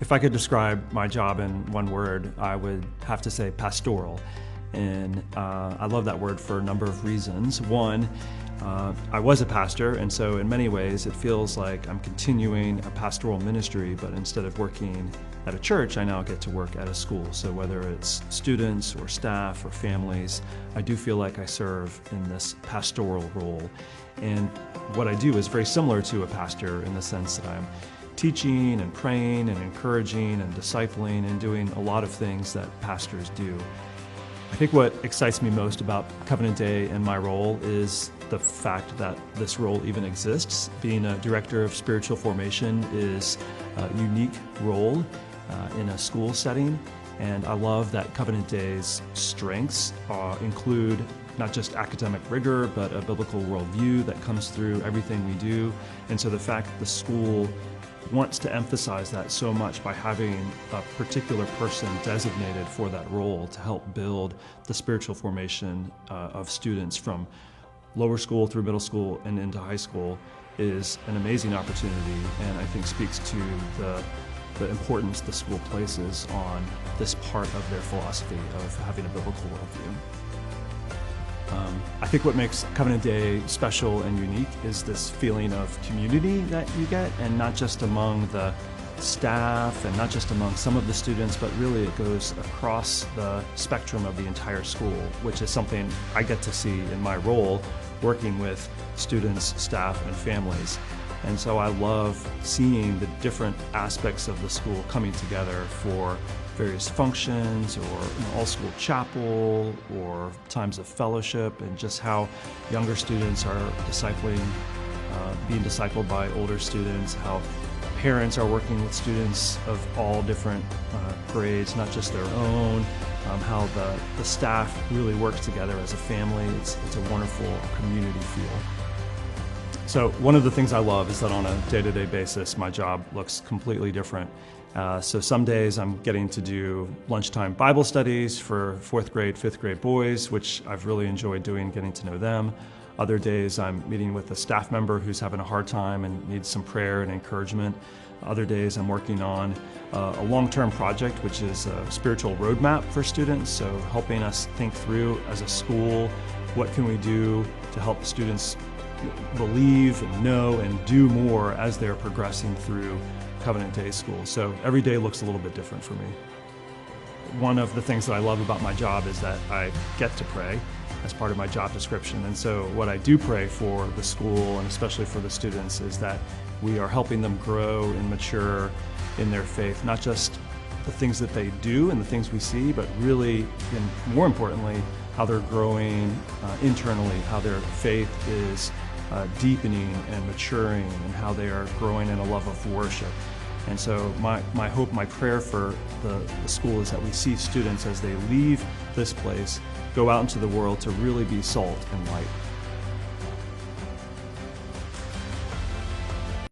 If I could describe my job in one word, I would have to say pastoral. And I love that word for a number of reasons. One, I was a pastor, and so in many ways it feels like I'm continuing a pastoral ministry, but instead of working at a church, I now get to work at a school. So whether it's students or staff or families, I do feel like I serve in this pastoral role. And what I do is very similar to a pastor in the sense that I'm teaching and praying and encouraging and discipling and doing a lot of things that pastors do. I think what excites me most about Covenant Day and my role is the fact that this role even exists. Being a director of spiritual formation is a unique role in a school setting, and I love that Covenant Day's strengths include not just academic rigor, but a biblical worldview that comes through everything we do. And so the fact that the school wants to emphasize that so much by having a particular person designated for that role to help build the spiritual formation of students from lower school through middle school and into high school is an amazing opportunity, and I think speaks to the importance the school places on this part of their philosophy of having a biblical worldview. I think what makes Covenant Day special and unique is this feeling of community that you get, and not just among the staff and not just among some of the students, but really it goes across the spectrum of the entire school, which is something I get to see in my role working with students, staff, and families. And so I love seeing the different aspects of the school coming together for various functions, or all-school chapel, or times of fellowship, and just how younger students are being discipled by older students, how parents are working with students of all different grades, not just their own, how the staff really works together as a family. It's a wonderful community feel. So one of the things I love is that on a day-to-day basis, my job looks completely different. So some days I'm getting to do lunchtime Bible studies for 4th grade, 5th grade boys, which I've really enjoyed doing, getting to know them. Other days I'm meeting with a staff member who's having a hard time and needs some prayer and encouragement. Other days I'm working on a long-term project, which is a spiritual roadmap for students, so helping us think through as a school, what can we do to help students believe and know and do more as they're progressing through Covenant Day School. So every day looks a little bit different for me. One of the things that I love about my job is that I get to pray as part of my job description. And so what I do pray for the school, and especially for the students, is that we are helping them grow and mature in their faith, not just the things that they do and the things we see, but really, and more importantly, how they're growing internally, how their faith is deepening and maturing, and how they are growing in a love of worship. And so my hope, my prayer for the school is that we see students as they leave this place go out into the world to really be salt and light.